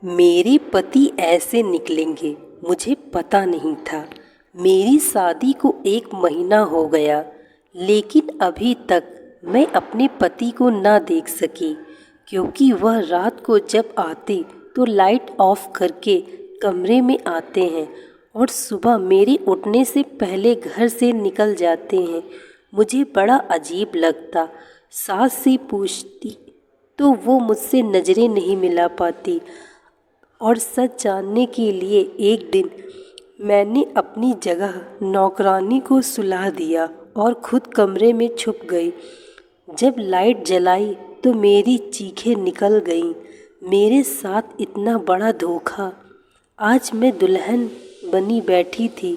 मेरे पति ऐसे निकलेंगे मुझे पता नहीं था। मेरी शादी को 1 महीना हो गया, लेकिन अभी तक मैं अपने पति को ना देख सकी, क्योंकि वह रात को जब आते तो लाइट ऑफ करके कमरे में आते हैं और सुबह मेरे उठने से पहले घर से निकल जाते हैं। मुझे बड़ा अजीब लगता। सास से पूछती तो वो मुझसे नज़रें नहीं मिला पाती। और सच जानने के लिए एक दिन मैंने अपनी जगह नौकरानी को सुला दिया और खुद कमरे में छुप गई। जब लाइट जलाई तो मेरी चीखें निकल गईं। मेरे साथ इतना बड़ा धोखा। आज मैं दुल्हन बनी बैठी थी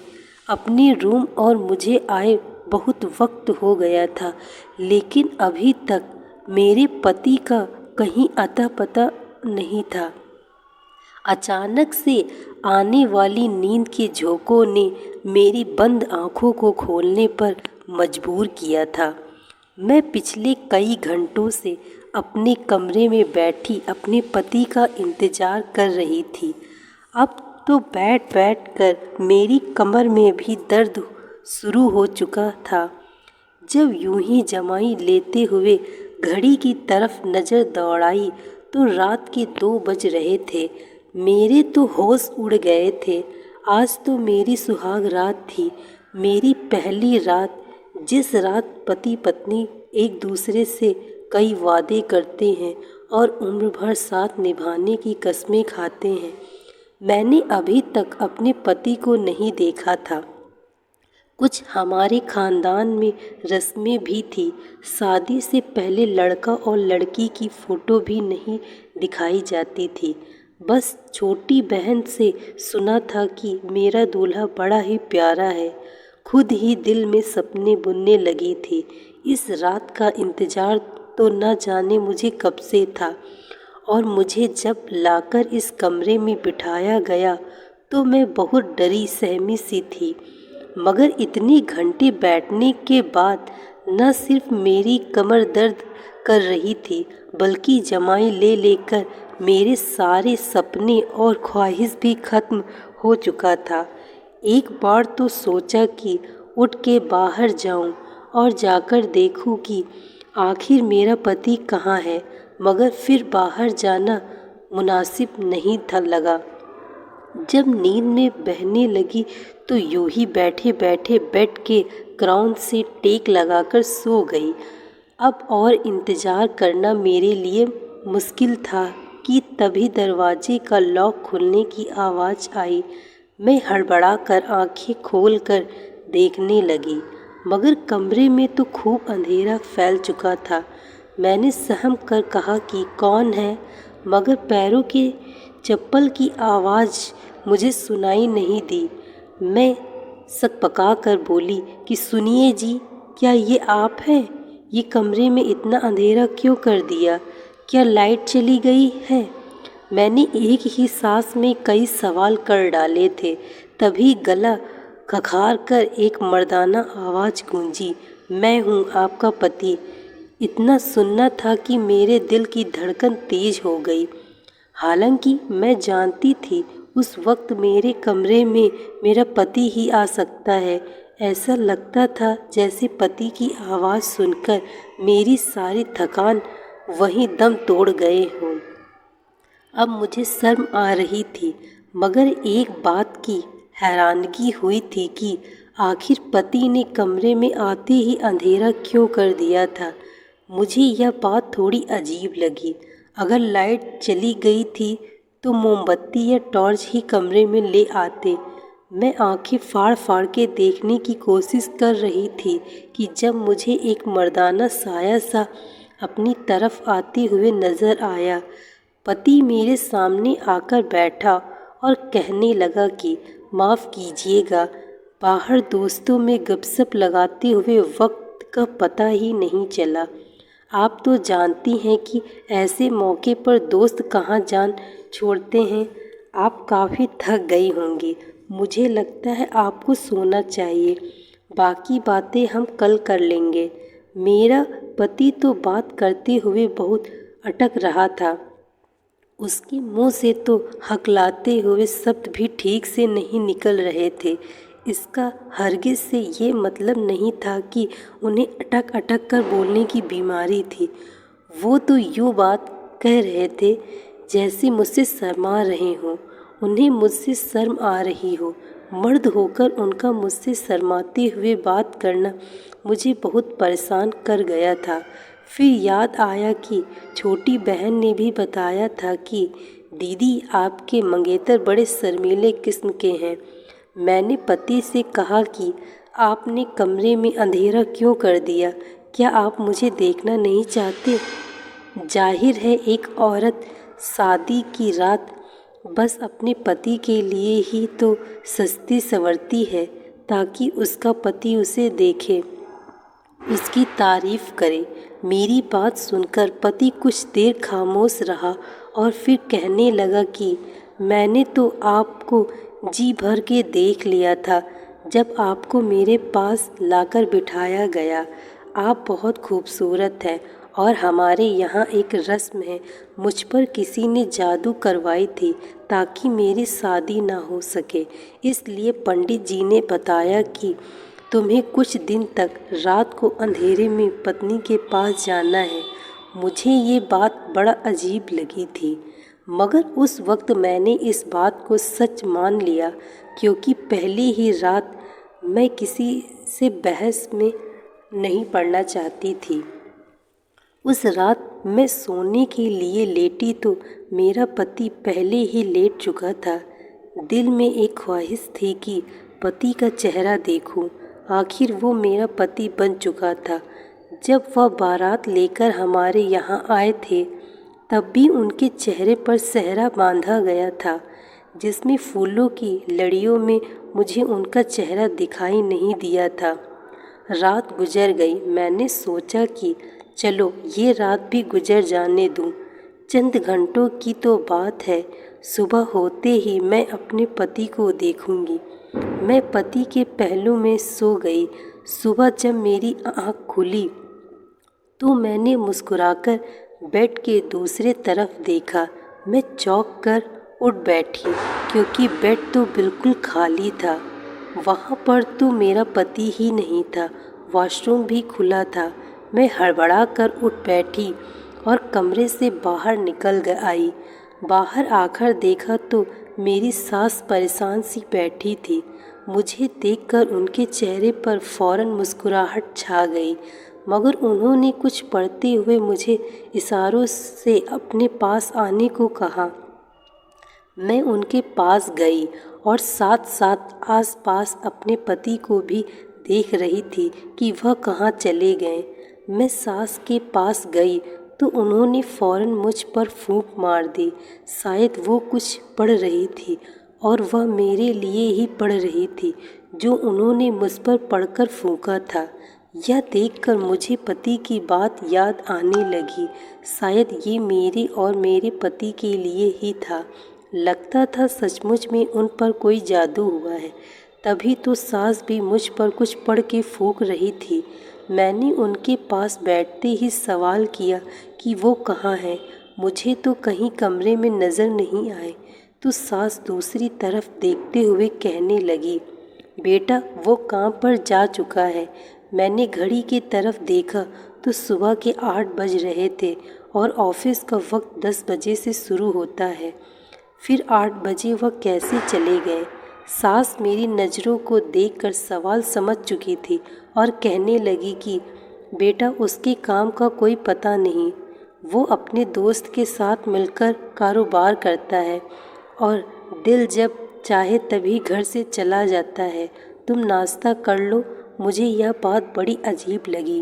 अपने रूम और मुझे आए बहुत वक्त हो गया था, लेकिन अभी तक मेरे पति का कहीं अता पता नहीं था। अचानक से आने वाली नींद के झोंकों ने मेरी बंद आँखों को खोलने पर मजबूर किया था। मैं पिछले कई घंटों से अपने कमरे में बैठी अपने पति का इंतज़ार कर रही थी। अब तो बैठ बैठ कर मेरी कमर में भी दर्द शुरू हो चुका था। जब यूं ही जमाई लेते हुए घड़ी की तरफ नज़र दौड़ाई तो रात के 2 बज रहे थे। मेरे तो होश उड़ गए थे। आज तो मेरी सुहाग रात थी, मेरी पहली रात, जिस रात पति पत्नी एक दूसरे से कई वादे करते हैं और उम्र भर साथ निभाने की कस्में खाते हैं। मैंने अभी तक अपने पति को नहीं देखा था। कुछ हमारे ख़ानदान में रस्में भी थी। शादी से पहले लड़का और लड़की की फ़ोटो भी नहीं दिखाई जाती थी। बस छोटी बहन से सुना था कि मेरा दूल्हा बड़ा ही प्यारा है। खुद ही दिल में सपने बुनने लगी थी। इस रात का इंतज़ार तो न जाने मुझे कब से था। और मुझे जब लाकर इस कमरे में बिठाया गया तो मैं बहुत डरी सहमी सी थी। मगर इतने घंटे बैठने के बाद न सिर्फ मेरी कमर दर्द कर रही थी, बल्कि जमाई ले लेकर मेरे सारे सपने और ख्वाहिश भी खत्म हो चुका था। एक बार तो सोचा कि उठ के बाहर जाऊं और जाकर देखूं कि आखिर मेरा पति कहाँ है, मगर फिर बाहर जाना मुनासिब नहीं था लगा। जब नींद में बहने लगी तो यूं ही बैठे बैठे बेड के क्राउन से टेक लगाकर सो गई। अब और इंतज़ार करना मेरे लिए मुश्किल था कि तभी दरवाजे का लॉक खुलने की आवाज़ आई। मैं हड़बड़ा कर आँखें खोल कर देखने लगी, मगर कमरे में तो खूब अंधेरा फैल चुका था। मैंने सहम कर कहा कि कौन है, मगर पैरों के चप्पल की आवाज़ मुझे सुनाई नहीं दी। मैं सकपका कर बोली कि सुनिए जी, क्या ये आप हैं? ये कमरे में इतना अंधेरा क्यों कर दिया? क्या लाइट चली गई है? मैंने एक ही सांस में कई सवाल कर डाले थे। तभी गला खखार कर एक मर्दाना आवाज़ गूंजी, मैं हूँ आपका पति। इतना सुनना था कि मेरे दिल की धड़कन तेज हो गई। हालांकि मैं जानती थी उस वक्त मेरे कमरे में मेरा पति ही आ सकता है। ऐसा लगता था जैसे पति की आवाज़ सुनकर मेरी सारी थकान वहीं दम तोड़ गए हों। अब मुझे शर्म आ रही थी, मगर एक बात की हैरानगी हुई थी कि आखिर पति ने कमरे में आते ही अंधेरा क्यों कर दिया था। मुझे यह बात थोड़ी अजीब लगी। अगर लाइट चली गई थी तो मोमबत्ती या टॉर्च ही कमरे में ले आते। मैं आंखें फाड़ फाड़ के देखने की कोशिश कर रही थी कि जब मुझे एक मर्दाना साया सा अपनी तरफ आते हुए नज़र आया। पति मेरे सामने आकर बैठा और कहने लगा कि माफ़ कीजिएगा, बाहर दोस्तों में गपशप लगाते हुए वक्त का पता ही नहीं चला। आप तो जानती हैं कि ऐसे मौके पर दोस्त कहाँ जान छोड़ते हैं। आप काफ़ी थक गई होंगी। मुझे लगता है आपको सोना चाहिए। बाकी बातें हम कल कर लेंगे। मेरा पति तो बात करते हुए बहुत अटक रहा था। उसके मुंह से तो हकलाते हुए शब्द भी ठीक से नहीं निकल रहे थे। इसका हरगिज़ से ये मतलब नहीं था कि उन्हें अटक अटक कर बोलने की बीमारी थी। वो तो यूँ बात कह रहे थे जैसे मुझसे शर्मा रहे हों, उन्हें मुझसे शर्म आ रही हो। मर्द होकर उनका मुझसे शर्माते हुए बात करना मुझे बहुत परेशान कर गया था। फिर याद आया कि छोटी बहन ने भी बताया था कि दीदी आपके मंगेतर बड़े शर्मीले किस्म के हैं। मैंने पति से कहा कि आपने कमरे में अंधेरा क्यों कर दिया? क्या आप मुझे देखना नहीं चाहते? जाहिर है एक औरत शादी की रात बस अपने पति के लिए ही तो सजती संवरती है ताकि उसका पति उसे देखे, उसकी तारीफ करे। मेरी बात सुनकर पति कुछ देर खामोश रहा और फिर कहने लगा कि मैंने तो आपको जी भर के देख लिया था जब आपको मेरे पास लाकर बिठाया गया। आप बहुत खूबसूरत हैं और हमारे यहाँ एक रस्म है, मुझ पर किसी ने जादू करवाई थी ताकि मेरी शादी ना हो सके। इसलिए पंडित जी ने बताया कि तुम्हें कुछ दिन तक रात को अंधेरे में पत्नी के पास जाना है। मुझे ये बात बड़ा अजीब लगी थी, मगर उस वक्त मैंने इस बात को सच मान लिया क्योंकि पहली ही रात मैं किसी से बहस में नहीं पड़ना चाहती थी। उस रात मैं सोने के लिए लेटी तो मेरा पति पहले ही लेट चुका था। दिल में एक ख्वाहिश थी कि पति का चेहरा देखूं। आखिर वो मेरा पति बन चुका था। जब वह बारात लेकर हमारे यहाँ आए थे तब भी उनके चेहरे पर सेहरा बांधा गया था जिसमें फूलों की लड़ियों में मुझे उनका चेहरा दिखाई नहीं दिया था। रात गुजर गई। मैंने सोचा कि चलो ये रात भी गुजर जाने दूं। चंद घंटों की तो बात है, सुबह होते ही मैं अपने पति को देखूंगी। मैं पति के पहलू में सो गई। सुबह जब मेरी आँख खुली तो मैंने मुस्कुराकर बेड के दूसरे तरफ देखा। मैं चौंक कर उठ बैठी क्योंकि बेड तो बिल्कुल खाली था। वहाँ पर तो मेरा पति ही नहीं था। वॉशरूम भी खुला था। मैं हड़बड़ा कर उठ बैठी और कमरे से बाहर निकल आई। बाहर आकर देखा तो मेरी सास परेशान सी बैठी थी। मुझे देखकर उनके चेहरे पर फ़ौरन मुस्कुराहट छा गई, मगर उन्होंने कुछ पढ़ते हुए मुझे इशारों से अपने पास आने को कहा। मैं उनके पास गई और साथ साथ आसपास अपने पति को भी देख रही थी कि वह कहाँ चले गए। मैं सास के पास गई तो उन्होंने फ़ौरन मुझ पर फूंक मार दी। शायद वो कुछ पढ़ रही थी और वह मेरे लिए ही पढ़ रही थी जो उन्होंने मुझ पर पढ़कर फूंका था। यह देखकर मुझे पति की बात याद आने लगी। शायद ये मेरे और मेरे पति के लिए ही था। लगता था सचमुच में उन पर कोई जादू हुआ है। तभी तो सास भी मुझ पर कुछ पढ़ के फूंक रही थी। मैंने उनके पास बैठते ही सवाल किया कि वो कहाँ हैं। मुझे तो कहीं कमरे में नज़र नहीं आए। तो सास दूसरी तरफ देखते हुए कहने लगी, बेटा वो काम पर जा चुका है। मैंने घड़ी की तरफ देखा तो सुबह के 8 बज रहे थे और ऑफिस का वक्त 10 बजे से शुरू होता है। फिर 8 बजे वह कैसे चले गए? सास मेरी नज़रों को देखकर सवाल समझ चुकी थी और कहने लगी कि बेटा उसके काम का कोई पता नहीं। वो अपने दोस्त के साथ मिलकर कारोबार करता है और दिल जब चाहे तभी घर से चला जाता है। तुम नाश्ता कर लो। मुझे यह बात बड़ी अजीब लगी।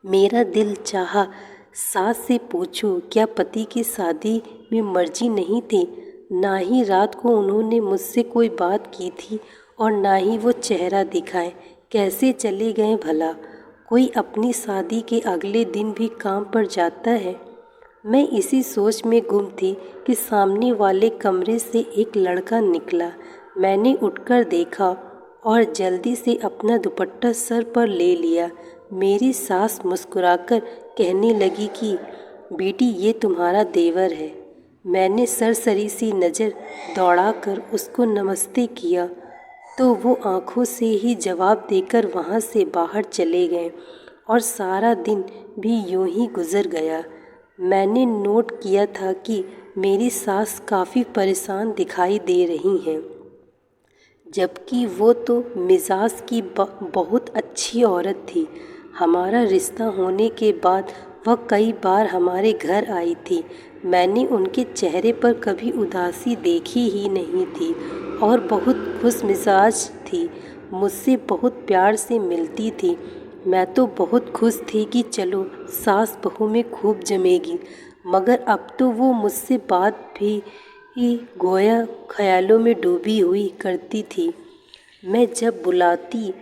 मेरा दिल चाहा सास से पूछूं क्या पति की शादी में मर्जी नहीं थी। ना ही रात को उन्होंने मुझसे कोई बात की थी और ना ही वो चेहरा दिखाए। कैसे चले गए भला? कोई अपनी शादी के अगले दिन भी काम पर जाता है? मैं इसी सोच में गुम थी कि सामने वाले कमरे से एक लड़का निकला। मैंने उठकर देखा और जल्दी से अपना दुपट्टा सर पर ले लिया। मेरी सास मुस्कुराकर कहने लगी कि बेटी ये तुम्हारा देवर है। मैंने सरसरी सी नज़र दौड़ाकर उसको नमस्ते किया तो वो आंखों से ही जवाब देकर वहाँ से बाहर चले गए और सारा दिन भी यूं ही गुजर गया। मैंने नोट किया था कि मेरी सास काफ़ी परेशान दिखाई दे रही हैं, जबकि वो तो मिजाज की बहुत अच्छी औरत थी। हमारा रिश्ता होने के बाद वह कई बार हमारे घर आई थी। मैंने उनके चेहरे पर कभी उदासी देखी ही नहीं थी और बहुत खुश मिजाज थी। मुझसे बहुत प्यार से मिलती थी। मैं तो बहुत खुश थी कि चलो सास बहू में खूब जमेगी, मगर अब तो वो मुझसे बात भी गोया ख्यालों में डूबी हुई करती थी। मैं जब बुलाती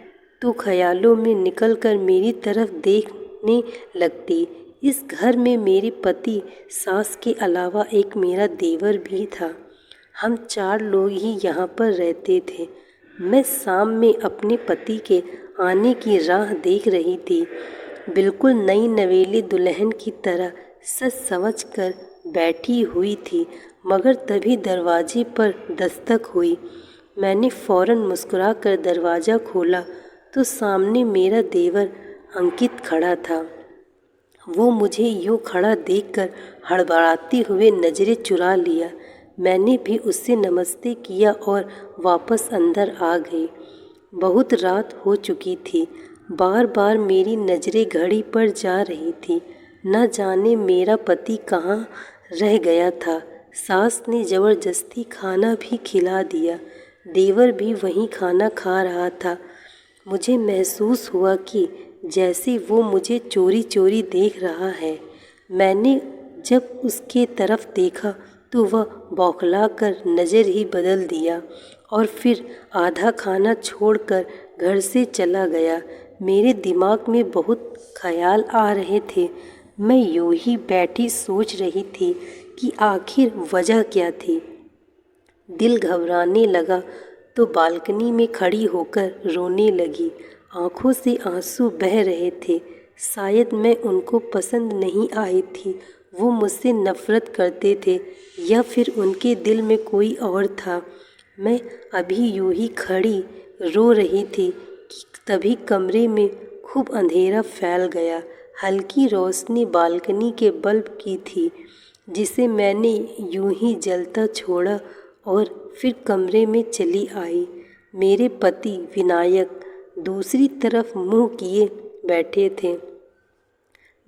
तो ख्यालों में निकलकर मेरी तरफ देखने लगती। इस घर में मेरे पति सास के अलावा एक मेरा देवर भी था। हम 4 लोग ही यहाँ पर रहते थे। मैं शाम में अपने पति के आने की राह देख रही थी। बिल्कुल नई नवेली दुल्हन की तरह सज संवच कर बैठी हुई थी, मगर तभी दरवाजे पर दस्तक हुई। मैंने फ़ौरन मुस्कुराकर दरवाज़ा खोला तो सामने मेरा देवर अंकित खड़ा था। वो मुझे यूं खड़ा देखकर हड़बड़ाते हुए नज़रें चुरा लिया। मैंने भी उससे नमस्ते किया और वापस अंदर आ गई। बहुत रात हो चुकी थी। बार बार मेरी नज़रें घड़ी पर जा रही थी। न जाने मेरा पति कहाँ रह गया था। सास ने ज़बरदस्ती खाना भी खिला दिया। देवर भी वहीं खाना खा रहा था। मुझे महसूस हुआ कि जैसे वो मुझे चोरी चोरी देख रहा है। मैंने जब उसके तरफ देखा तो वह बौखलाकर नज़र ही बदल दिया और फिर आधा खाना छोड़कर घर से चला गया। मेरे दिमाग में बहुत ख्याल आ रहे थे। मैं यूं ही बैठी सोच रही थी कि आखिर वजह क्या थी। दिल घबराने लगा तो बालकनी में खड़ी होकर रोने लगी। आंखों से आंसू बह रहे थे। शायद मैं उनको पसंद नहीं आई थी। वो मुझसे नफ़रत करते थे या फिर उनके दिल में कोई और था। मैं अभी यूं ही खड़ी रो रही थी कि तभी कमरे में खूब अंधेरा फैल गया। हल्की रोशनी बालकनी के बल्ब की थी, जिसे मैंने यूं ही जलता छोड़ा और फिर कमरे में चली आई। मेरे पति विनायक दूसरी तरफ मुंह किए बैठे थे।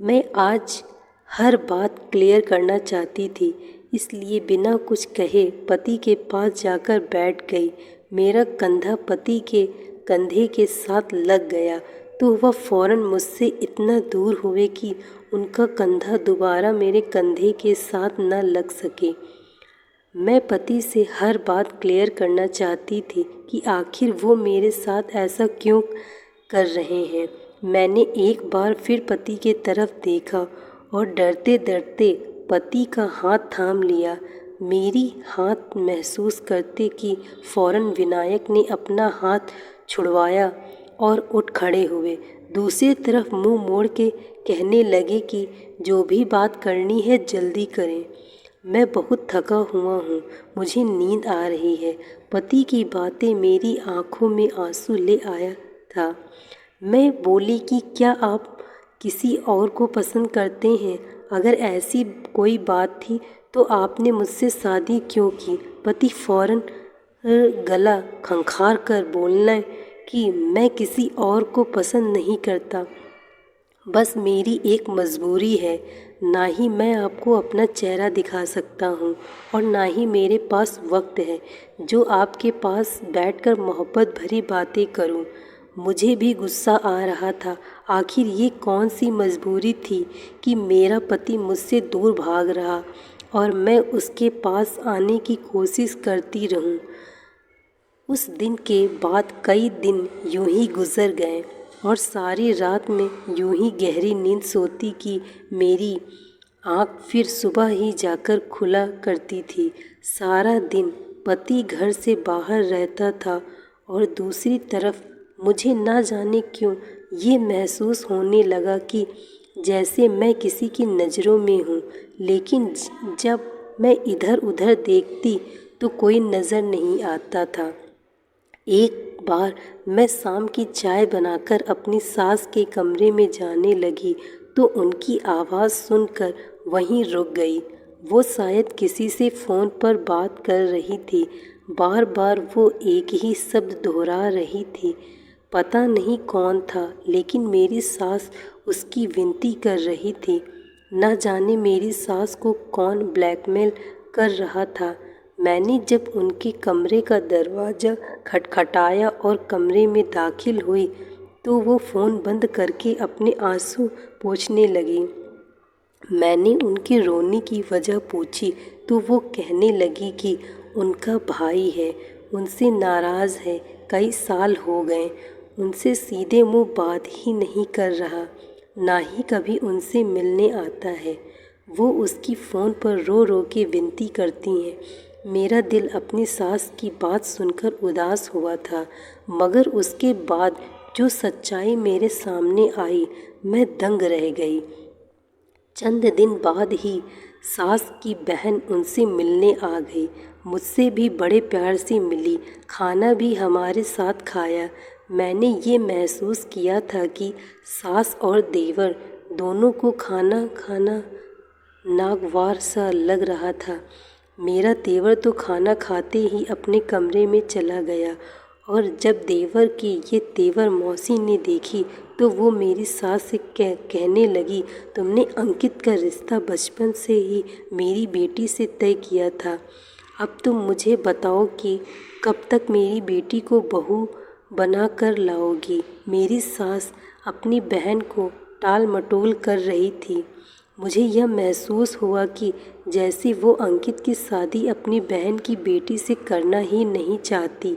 मैं आज हर बात क्लियर करना चाहती थी, इसलिए बिना कुछ कहे पति के पास जाकर बैठ गई। मेरा कंधा पति के कंधे के साथ लग गया तो वह फ़ौरन मुझसे इतना दूर हुए कि उनका कंधा दोबारा मेरे कंधे के साथ न लग सके। मैं पति से हर बात क्लियर करना चाहती थी कि आखिर वो मेरे साथ ऐसा क्यों कर रहे हैं। मैंने एक बार फिर पति के तरफ देखा और डरते डरते पति का हाथ थाम लिया। मेरी हाथ महसूस करते कि फ़ौरन विनायक ने अपना हाथ छुड़वाया और उठ खड़े हुए। दूसरी तरफ मुंह मोड़ के कहने लगे कि जो भी बात करनी है जल्दी करें। मैं बहुत थका हुआ हूँ, मुझे नींद आ रही है। पति की बातें मेरी आंखों में आंसू ले आया था। मैं बोली कि क्या आप किसी और को पसंद करते हैं? अगर ऐसी कोई बात थी तो आपने मुझसे शादी क्यों की? पति फ़ौरन गला खंखार कर बोलने कि मैं किसी और को पसंद नहीं करता, बस मेरी एक मजबूरी है। ना ही मैं आपको अपना चेहरा दिखा सकता हूँ और ना ही मेरे पास वक्त है जो आपके पास बैठकर मोहब्बत भरी बातें करूँ। मुझे भी गुस्सा आ रहा था। आखिर ये कौन सी मजबूरी थी कि मेरा पति मुझसे दूर भाग रहा और मैं उसके पास आने की कोशिश करती रहूँ। उस दिन के बाद कई दिन यूं ही गुजर गए और सारी रात में यूं ही गहरी नींद सोती कि मेरी आँख फिर सुबह ही जाकर खुला करती थी। सारा दिन पति घर से बाहर रहता था और दूसरी तरफ मुझे ना जाने क्यों ये महसूस होने लगा कि जैसे मैं किसी की नज़रों में हूँ। लेकिन जब मैं इधर उधर देखती तो कोई नज़र नहीं आता था। एक बार मैं शाम की चाय बनाकर अपनी सास के कमरे में जाने लगी तो उनकी आवाज़ सुनकर वहीं रुक गई। वो शायद किसी से फ़ोन पर बात कर रही थी। बार बार वो एक ही शब्द दोहरा रही थी। पता नहीं कौन था, लेकिन मेरी सास उसकी विनती कर रही थी। न जाने मेरी सास को कौन ब्लैकमेल कर रहा था। मैंने जब उनके कमरे का दरवाज़ा खटखटाया और कमरे में दाखिल हुई तो वो फ़ोन बंद करके अपने आंसू पोंछने लगी। मैंने उनके रोने की वजह पूछी तो वो कहने लगी कि उनका भाई है, उनसे नाराज़ है, कई साल हो गए, उनसे सीधे मुंह बात ही नहीं कर रहा, ना ही कभी उनसे मिलने आता है। वो उसकी फ़ोन पर रो रो के विनती करती हैं। मेरा दिल अपनी सास की बात सुनकर उदास हुआ था, मगर उसके बाद जो सच्चाई मेरे सामने आई, मैं दंग रह गई। चंद दिन बाद ही सास की बहन उनसे मिलने आ गई। मुझसे भी बड़े प्यार से मिली, खाना भी हमारे साथ खाया। मैंने ये महसूस किया था कि सास और देवर दोनों को खाना खाना नागवार सा लग रहा था। मेरा देवर तो खाना खाते ही अपने कमरे में चला गया और जब देवर की ये तेवर मौसी ने देखी तो वो मेरी सास से कहने लगी, तुमने अंकित का रिश्ता बचपन से ही मेरी बेटी से तय किया था। अब तुम मुझे बताओ कि कब तक मेरी बेटी को बहू बना कर लाओगी। मेरी सास अपनी बहन को टाल मटोल कर रही थी। मुझे यह महसूस हुआ कि जैसे वो अंकित की शादी अपनी बहन की बेटी से करना ही नहीं चाहती।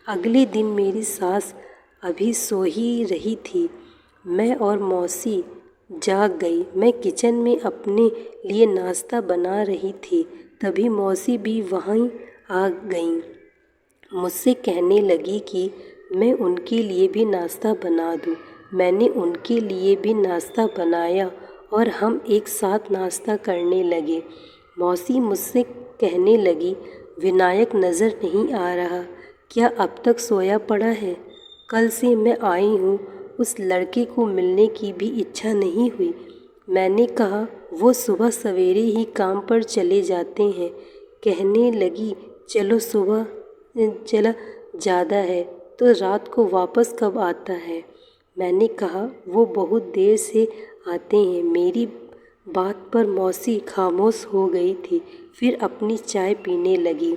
अगले दिन मेरी सास अभी सो ही रही थी। मैं और मौसी जाग गई। मैं किचन में अपने लिए नाश्ता बना रही थी, तभी मौसी भी वहीं आ गईं। मुझसे कहने लगी कि मैं उनके लिए भी नाश्ता बना दूं। मैंने उनके लिए भी नाश्ता बनाया और हम एक साथ नाश्ता करने लगे। मौसी मुझसे कहने लगी, विनायक नज़र नहीं आ रहा, क्या अब तक सोया पड़ा है? कल से मैं आई हूँ, उस लड़के को मिलने की भी इच्छा नहीं हुई। मैंने कहा, वो सुबह सवेरे ही काम पर चले जाते हैं। कहने लगी, चलो सुबह चला ज़्यादा है तो रात को वापस कब आता है? मैंने कहा, वो बहुत देर से आते हैं। मेरी बात पर मौसी खामोश हो गई थी, फिर अपनी चाय पीने लगी।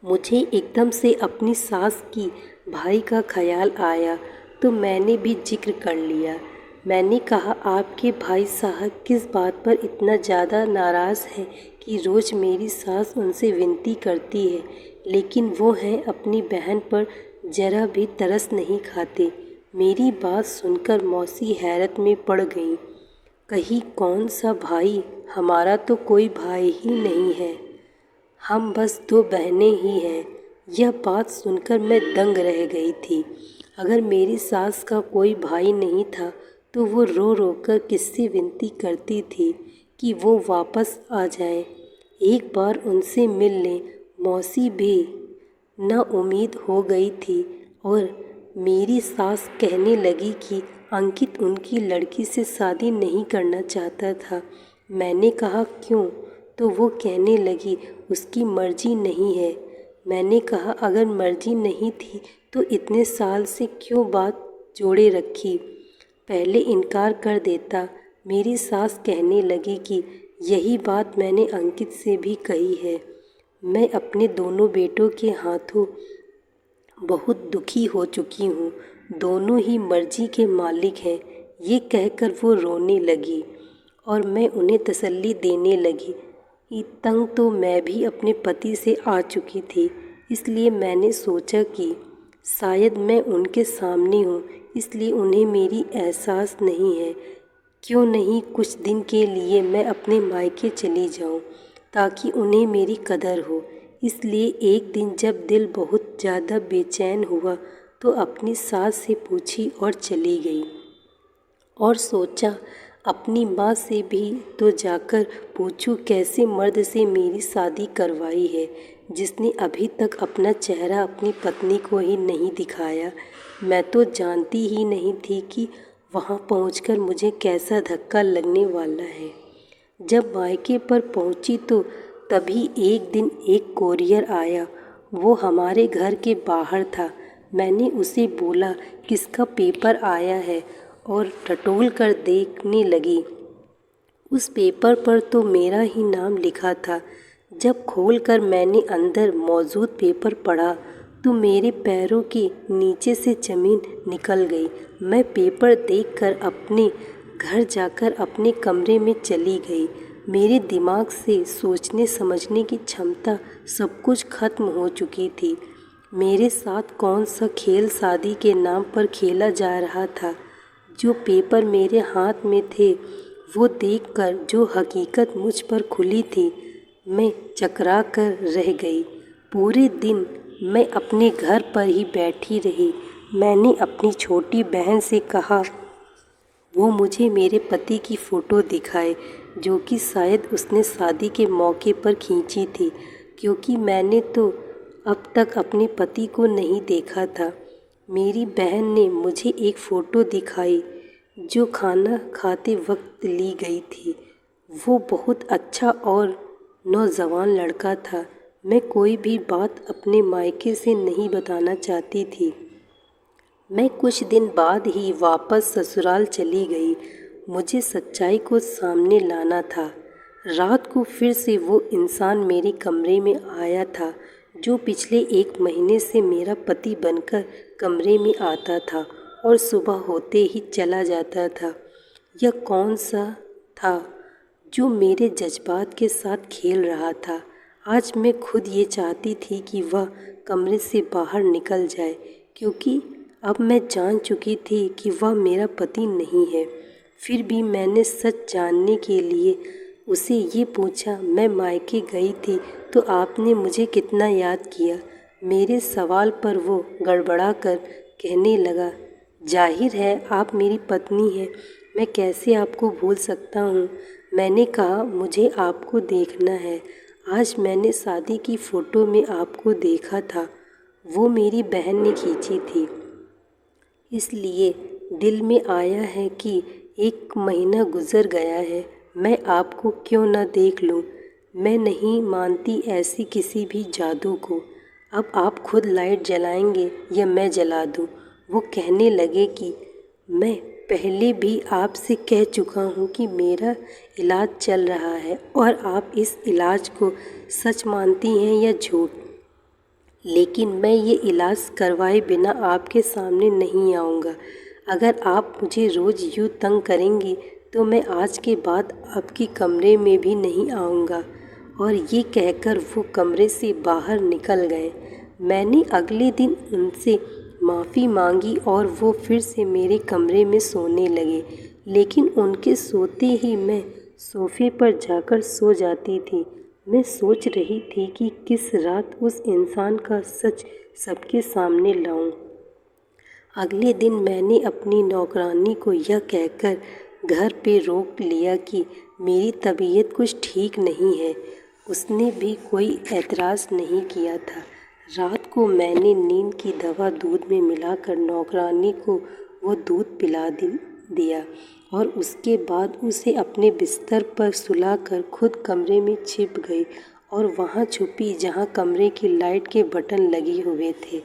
मुझे एकदम से अपनी सास की भाई का ख्याल आया तो मैंने भी जिक्र कर लिया। मैंने कहा, आपके भाई साहब किस बात पर इतना ज़्यादा नाराज़ हैं कि रोज़ मेरी सास उनसे विनती करती है, लेकिन वो हैं अपनी बहन पर ज़रा भी तरस नहीं खाते। मेरी बात सुनकर मौसी हैरत में पड़ गईं। कहीं कौन सा भाई, हमारा तो कोई भाई ही नहीं है, हम बस दो बहनें ही हैं। यह बात सुनकर मैं दंग रह गई थी। अगर मेरी सास का कोई भाई नहीं था तो वो रो रो कर किससे विनती करती थी कि वो वापस आ जाएं, एक बार उनसे मिल लें। मौसी भी ना उम्मीद हो गई थी और मेरी सास कहने लगी कि अंकित उनकी लड़की से शादी नहीं करना चाहता था। मैंने कहा, क्यों? तो वो कहने लगी, उसकी मर्जी नहीं है। मैंने कहा, अगर मर्जी नहीं थी तो इतने साल से क्यों बात जोड़े रखी, पहले इनकार कर देता। मेरी सास कहने लगी कि यही बात मैंने अंकित से भी कही है। मैं अपने दोनों बेटों के हाथों बहुत दुखी हो चुकी हूँ, दोनों ही मर्जी के मालिक हैं। ये कहकर वो रोने लगी और मैं उन्हें तसल्ली देने लगी। तंग तो मैं भी अपने पति से आ चुकी थी, इसलिए मैंने सोचा कि शायद मैं उनके सामने हूँ, इसलिए उन्हें मेरी एहसास नहीं है। क्यों नहीं कुछ दिन के लिए मैं अपने मायके चली जाऊँ, ताकि उन्हें मेरी कदर हो। इसलिए एक दिन जब दिल बहुत ज़्यादा बेचैन हुआ तो अपनी सास से पूछी और चली गई और सोचा अपनी माँ से भी तो जाकर पूछूं कैसे मर्द से मेरी शादी करवाई है, जिसने अभी तक अपना चेहरा अपनी पत्नी को ही नहीं दिखाया। मैं तो जानती ही नहीं थी कि वहाँ पहुँचकर मुझे कैसा धक्का लगने वाला है। जब मायके पर पहुँची तो तभी एक दिन एक कोरियर आया। वो हमारे घर के बाहर था। मैंने उसे बोला किसका पेपर आया है और टटोल कर देखने लगी। उस पेपर पर तो मेरा ही नाम लिखा था। जब खोलकर मैंने अंदर मौजूद पेपर पढ़ा तो मेरे पैरों के नीचे से ज़मीन निकल गई। मैं पेपर देखकर अपने घर जाकर अपने कमरे में चली गई। मेरे दिमाग से सोचने समझने की क्षमता सब कुछ खत्म हो चुकी थी। मेरे साथ कौन सा खेल शादी के नाम पर खेला जा रहा था। जो पेपर मेरे हाथ में थे वो देखकर जो हकीकत मुझ पर खुली थी, मैं चकरा कर रह गई। पूरे दिन मैं अपने घर पर ही बैठी रही। मैंने अपनी छोटी बहन से कहा वो मुझे मेरे पति की फ़ोटो दिखाए, जो कि शायद उसने शादी के मौके पर खींची थी, क्योंकि मैंने तो अब तक अपने पति को नहीं देखा था। मेरी बहन ने मुझे एक फ़ोटो दिखाई जो खाना खाते वक्त ली गई थी। वो बहुत अच्छा और नौजवान लड़का था। मैं कोई भी बात अपने मायके से नहीं बताना चाहती थी। मैं कुछ दिन बाद ही वापस ससुराल चली गई। मुझे सच्चाई को सामने लाना था। रात को फिर से वो इंसान मेरे कमरे में आया था जो पिछले 1 महीने से मेरा पति बनकर कमरे में आता था और सुबह होते ही चला जाता था। यह कौन सा था जो मेरे जज्बात के साथ खेल रहा था। आज मैं खुद ये चाहती थी कि वह कमरे से बाहर निकल जाए, क्योंकि अब मैं जान चुकी थी कि वह मेरा पति नहीं है। फिर भी मैंने सच जानने के लिए उसे ये पूछा, मैं मायके गई थी तो आपने मुझे कितना याद किया। मेरे सवाल पर वो गड़बड़ा कर कहने लगा, जाहिर है आप मेरी पत्नी हैं, मैं कैसे आपको भूल सकता हूँ। मैंने कहा मुझे आपको देखना है। आज मैंने शादी की फ़ोटो में आपको देखा था। वो मेरी बहन ने खींची थी, इसलिए दिल में आया है कि 1 महीना गुज़र गया है, मैं आपको क्यों न देख लूँ। मैं नहीं मानती ऐसी किसी भी जादू को। अब आप खुद लाइट जलाएंगे या मैं जला दूँ। वो कहने लगे कि मैं पहले भी आपसे कह चुका हूँ कि मेरा इलाज चल रहा है और आप इस इलाज को सच मानती हैं या झूठ। लेकिन मैं ये इलाज करवाए बिना आपके सामने नहीं आऊँगा। अगर आप मुझे रोज़ यूँ तंग करेंगी तो मैं आज के बाद आपके कमरे में भी नहीं आऊँगा। और ये कहकर वो कमरे से बाहर निकल गए। मैंने अगले दिन उनसे माफ़ी मांगी और वो फिर से मेरे कमरे में सोने लगे। लेकिन उनके सोते ही मैं सोफ़े पर जाकर सो जाती थी। मैं सोच रही थी कि किस रात उस इंसान का सच सबके सामने लाऊं। अगले दिन मैंने अपनी नौकरानी को यह कहकर घर पे रोक लिया कि मेरी तबीयत कुछ ठीक नहीं है। उसने भी कोई एतराज़ नहीं किया था। रात को मैंने नींद की दवा दूध में मिलाकर नौकरानी को वो दूध पिला दिया और उसके बाद उसे अपने बिस्तर पर सुलाकर खुद कमरे में छिप गई और वहाँ छुपी जहाँ कमरे की लाइट के बटन लगे हुए थे।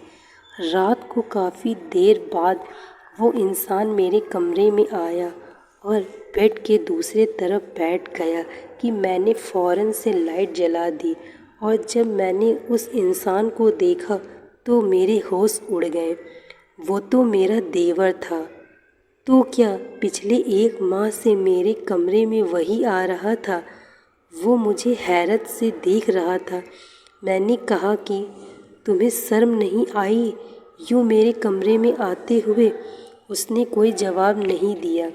रात को काफ़ी देर बाद वो इंसान मेरे कमरे में आया और बेड के दूसरे तरफ बैठ गया कि मैंने फ़ौरन से लाइट जला दी। और जब मैंने उस इंसान को देखा तो मेरे होश उड़ गए। वो तो मेरा देवर था। तो क्या पिछले 1 माह से मेरे कमरे में वही आ रहा था? वो मुझे हैरत से देख रहा था। मैंने कहा कि तुम्हें शर्म नहीं आई यूँ मेरे कमरे में आते हुए? उसने कोई जवाब नहीं दिया।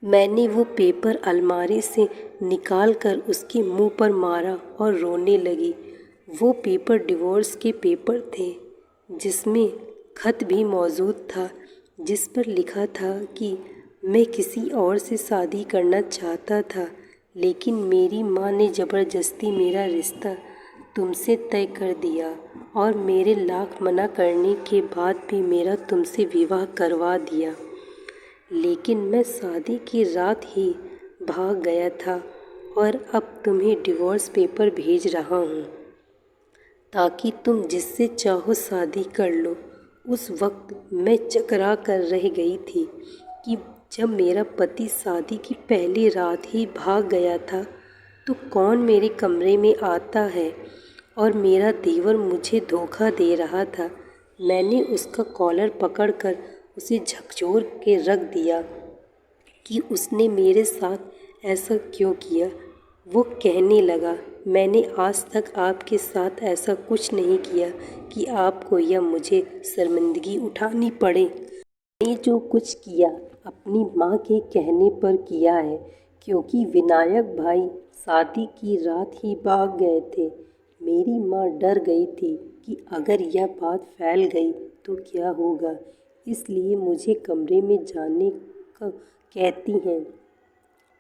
मैंने वो पेपर अलमारी से निकाल कर उसके मुंह पर मारा और रोने लगी। वो पेपर डिवोर्स के पेपर थे, जिसमें खत भी मौजूद था जिस पर लिखा था कि मैं किसी और से शादी करना चाहता था, लेकिन मेरी माँ ने ज़बरदस्ती मेरा रिश्ता तुमसे तय कर दिया और मेरे लाख मना करने के बाद भी मेरा तुमसे विवाह करवा दिया। लेकिन मैं शादी की रात ही भाग गया था और अब तुम्हें डिवोर्स पेपर भेज रहा हूँ ताकि तुम जिससे चाहो शादी कर लो। उस वक्त मैं चकरा कर रह गई थी कि जब मेरा पति शादी की पहली रात ही भाग गया था तो कौन मेरे कमरे में आता है, और मेरा देवर मुझे धोखा दे रहा था। मैंने उसका कॉलर पकड़कर उसे झकझोर के रख दिया कि उसने मेरे साथ ऐसा क्यों किया। वो कहने लगा, मैंने आज तक आपके साथ ऐसा कुछ नहीं किया कि आपको या मुझे शर्मिंदगी उठानी पड़े। मैंने जो कुछ किया अपनी माँ के कहने पर किया है, क्योंकि विनायक भाई शादी की रात ही भाग गए थे। मेरी माँ डर गई थी कि अगर यह बात फैल गई तो क्या होगा, इसलिए मुझे कमरे में जाने का कहती हैं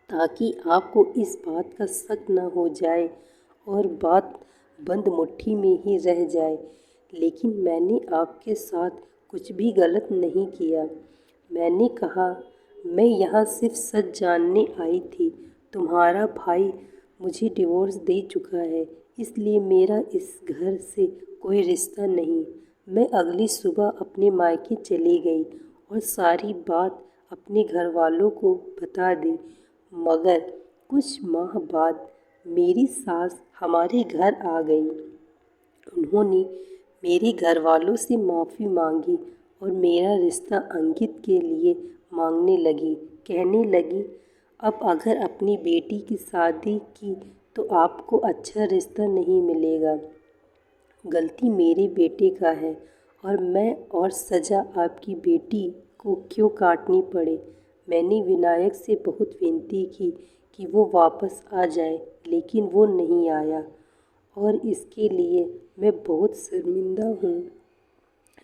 ताकि आपको इस बात का शक न हो जाए और बात बंद मुट्ठी में ही रह जाए। लेकिन मैंने आपके साथ कुछ भी गलत नहीं किया। मैंने कहा, मैं यहाँ सिर्फ सच जानने आई थी। तुम्हारा भाई मुझे डिवोर्स दे चुका है, इसलिए मेरा इस घर से कोई रिश्ता नहीं। मैं अगली सुबह अपने मायके चली गई और सारी बात अपने घर वालों को बता दी। मगर कुछ माह बाद मेरी सास हमारे घर आ गई। उन्होंने मेरे घर वालों से माफ़ी मांगी और मेरा रिश्ता अंकित के लिए मांगने लगी। कहने लगी, अब अगर अपनी बेटी की शादी की तो आपको अच्छा रिश्ता नहीं मिलेगा। गलती मेरे बेटे का है और मैं और सज़ा आपकी बेटी को क्यों काटनी पड़े। मैंने विनायक से बहुत विनती की कि वो वापस आ जाए, लेकिन वो नहीं आया और इसके लिए मैं बहुत शर्मिंदा हूँ।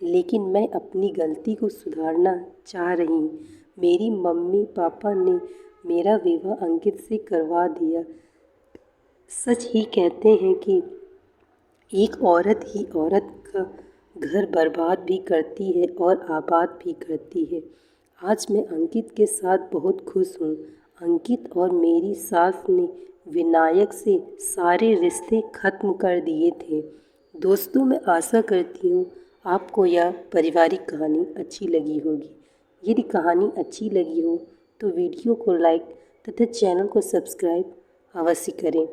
लेकिन मैं अपनी गलती को सुधारना चाह रही हूँ। मेरी मम्मी पापा ने मेरा विवाह अंकित से करवा दिया। सच ही कहते हैं कि एक औरत ही औरत का घर बर्बाद भी करती है और आबाद भी करती है। आज मैं अंकित के साथ बहुत खुश हूँ। अंकित और मेरी सास ने विनायक से सारे रिश्ते ख़त्म कर दिए थे। दोस्तों, मैं आशा करती हूँ आपको यह पारिवारिक कहानी अच्छी लगी होगी। यदि कहानी अच्छी लगी हो तो वीडियो को लाइक तथा चैनल को सब्सक्राइब अवश्य करें।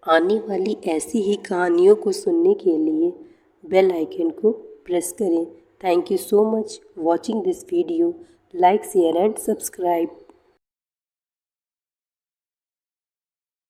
आने वाली ऐसी ही कहानियों को सुनने के लिए बेल आइकन को प्रेस करें। Thank you so much watching this video. Like, share and subscribe.